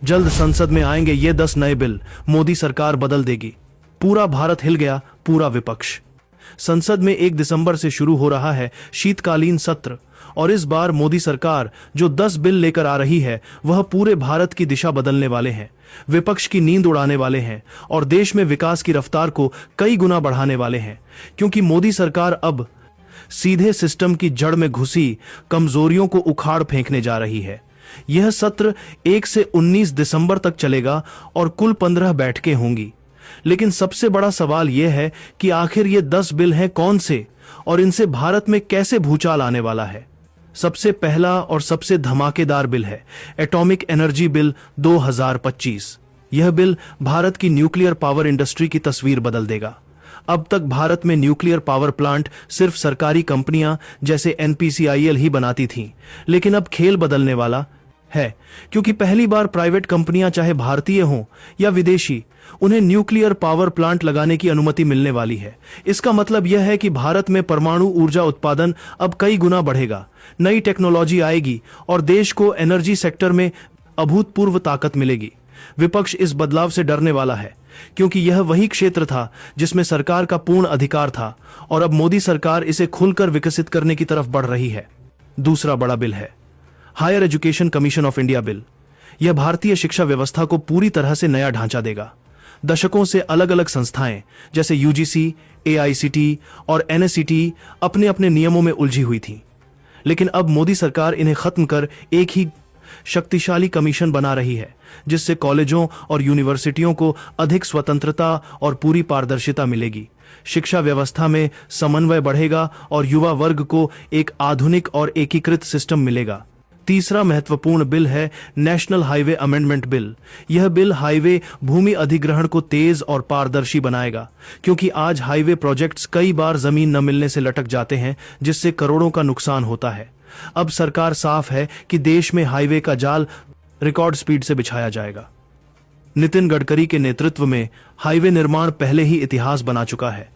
जल्द संसद में आएंगे ये 10 नए बिल, मोदी सरकार बदल देगी। पूरा भारत हिल गया, पूरा विपक्ष। संसद में 1 दिसंबर से शुरू हो रहा है शीतकालीन सत्र और इस बार मोदी सरकार जो 10 बिल लेकर आ रही है वह पूरे भारत की दिशा बदलने वाले हैं, विपक्ष की नींद उड़ाने वाले हैं और देश में विकास की रफ्तार को कई गुना बढ़ाने वाले हैं। क्योंकि मोदी सरकार अब सीधे सिस्टम की जड़ में घुसी कमजोरियों को उखाड़ फेंकने जा रही है। यह सत्र 1 से 19 दिसंबर तक चलेगा और कुल 15 बैठकें होंगी। लेकिन सबसे बड़ा सवाल यह है कि आखिर ये 10 बिल हैं कौन से और इनसे भारत में कैसे भूचाल आने वाला है। सबसे पहला और सबसे धमाकेदार बिल है एटॉमिक एनर्जी बिल 2025। यह बिल भारत की न्यूक्लियर पावर इंडस्ट्री की तस्वीर बदल देगा। अब तक भारत में न्यूक्लियर पावर प्लांट सिर्फ सरकारी कंपनियां जैसे NPCIL ही बनाती थीं, लेकिन अब खेल बदलने वाला है, क्योंकि पहली बार प्राइवेट कंपनियां चाहे भारतीय हों या विदेशी, उन्हें न्यूक्लियर पावर प्लांट लगाने की अनुमति मिलने वाली है। इसका मतलब यह है कि भारत में परमाणु ऊर्जा उत्पादन अब कई गुना बढ़ेगा, नई टेक्नोलॉजी आएगी और देश को एनर्जी सेक्टर में अभूतपूर्व ताकत मिलेगी। विपक्ष इस बदलाव से डरने वाला है, क्योंकि यह वही क्षेत्र था जिसमें सरकार का पूर्ण अधिकार था और अब मोदी सरकार इसे खुलकर विकसित करने की तरफ बढ़ रही है। दूसरा बड़ा बिल है higher education commission of India bill. यह भारतीय शिक्षा व्यवस्था को पूरी तरह से नया ढांचा देगा। दशकों से अलग अलग संस्थाएं जैसे UGC, AICT और NSET अपने अपने नियमों में उलझी हुई थीं, लेकिन अब मोदी सरकार इन्हें खत्म कर एक ही शक्तिशाली कमीशन बना रही है, जिससे कॉलेजों और यूनिवर्सिटियों को अधिक स्वतंत्रता और पूरी पारदर्शिता मिलेगी। शिक्षा व्यवस्था में समन्वय बढ़ेगा और युवा वर्ग को एक आधुनिक और एकीकृत सिस्टम मिलेगा। तीसरा महत्वपूर्ण बिल है नेशनल हाईवे अमेंडमेंट बिल। यह बिल हाईवे भूमि अधिग्रहण को तेज और पारदर्शी बनाएगा, क्योंकि आज हाईवे प्रोजेक्ट्स कई बार जमीन न मिलने से लटक जाते हैं, जिससे करोड़ों का नुकसान होता है। अब सरकार साफ है कि देश में हाईवे का जाल रिकॉर्ड स्पीड से बिछाया जाएगा। नितिन गडकरी के नेतृत्व में हाईवे निर्माण पहले ही इतिहास बना चुका है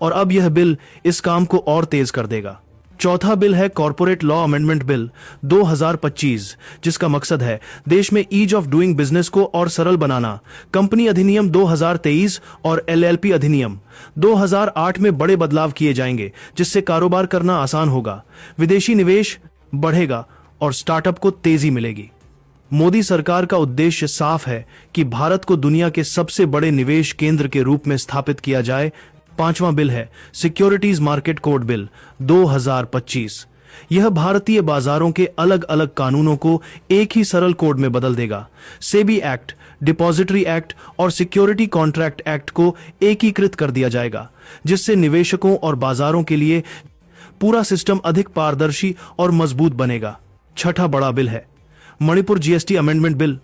और अब यह बिल इस काम को और तेज कर देगा। चौथा बिल है कॉर्पोरेट लॉ अमेंडमेंट बिल 2025, जिसका मकसद है देश में ईज ऑफ डूइंग बिजनेस को और सरल बनाना। कंपनी अधिनियम 2023 और LLP अधिनियम 2008 में बड़े बदलाव किए जाएंगे, जिससे कारोबार करना आसान होगा, विदेशी निवेश बढ़ेगा और स्टार्टअप को तेजी मिलेगी। मोदी सरकार का उद्देश्य साफ है कि भारत को दुनिया के सबसे बड़े निवेश केंद्र के रूप में स्थापित किया जाए। पांचवां बिल है सिक्योरिटीज मार्केट कोड बिल 2025। यह भारतीय बाजारों के अलग अलग कानूनों को एक ही सरल कोड में बदल देगा। सेबी एक्ट, डिपॉजिटरी एक्ट और सिक्योरिटी कॉन्ट्रैक्ट एक्ट को एकीकृत कर दिया जाएगा, जिससे निवेशकों और बाजारों के लिए पूरा सिस्टम अधिक पारदर्शी और मजबूत बनेगा। छठा बड़ा बिल है मणिपुर GST अमेंडमेंट बिल।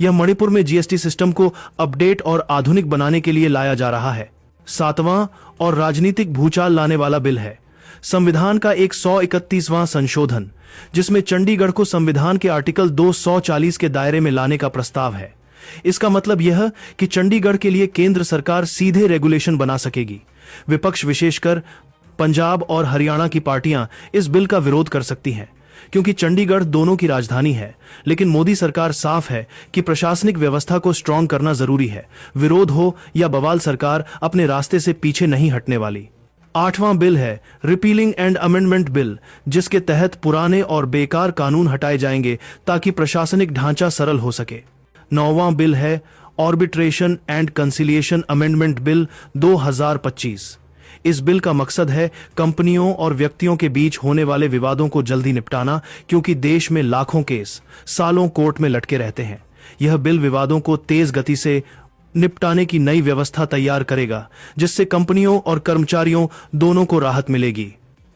यह मणिपुर में GST सिस्टम को अपडेट और आधुनिक बनाने के लिए लाया जा रहा है। सातवां और राजनीतिक भूचाल लाने वाला बिल है संविधान का 131वां संशोधन, जिसमें चंडीगढ़ को संविधान के आर्टिकल 240 के दायरे में लाने का प्रस्ताव है। इसका मतलब यह कि चंडीगढ़ के लिए केंद्र सरकार सीधे रेगुलेशन बना सकेगी। विपक्ष विशेषकर पंजाब और हरियाणा की पार्टियां इस बिल का विरोध कर सकती हैं, क्योंकि चंडीगढ़ दोनों की राजधानी है। लेकिन मोदी सरकार साफ है कि प्रशासनिक व्यवस्था को स्ट्रांग करना जरूरी है। विरोध हो या बवाल, सरकार अपने रास्ते से पीछे नहीं हटने वाली। आठवां बिल है रिपीलिंग एंड अमेंडमेंट बिल, जिसके तहत पुराने और बेकार कानून हटाए जाएंगे ताकि प्रशासनिक ढांचा सरल हो सके। नौवां बिल है arbitration and conciliation amendment bill 2025। इस बिल का मकसद है कंपनियों और व्यक्तियों के बीच होने वाले विवादों को जल्दी निपटाना, क्योंकि देश में लाखों केस सालों कोर्ट में लटके रहते हैं। यह बिल विवादों को तेज गति से निपटाने की नई व्यवस्था तैयार करेगा, जिससे कंपनियों और कर्मचारियों दोनों को राहत मिलेगी।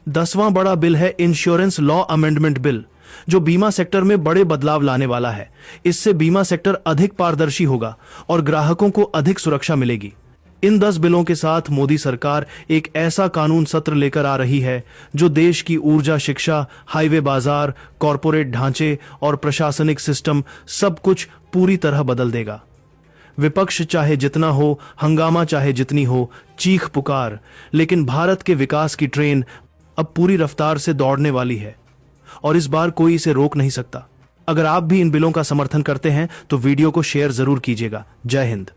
10वां बड़ा बिल है इंश्योरेंस लॉ अमेंडमेंट बिल, जो बीमा सेक्टर में बड़े बदलाव लाने वाला है। इससे बीमा सेक्टर अधिक पारदर्शी होगा और ग्राहकों को अधिक सुरक्षा मिलेगी। इन 10 बिलों के साथ मोदी सरकार एक ऐसा कानून सत्र लेकर आ रही है जो देश की ऊर्जा, शिक्षा, हाईवे बाजार, कॉरपोरेट ढांचे और प्रशासनिक सिस्टम सब कुछ पूरी तरह बदल देगा। विपक्ष चाहे जितना हो, हंगामा चाहे जितनी हो, चीख पुकार, लेकिन भारत के विकास की ट्रेन अब पूरी रफ्तार से दौड़ने वाली है और इस बार कोई इसे रोक नहीं सकता। अगर आप भी इन बिलों का समर्थन करते हैं तो वीडियो को शेयर जरूर कीजिएगा। जय हिंद।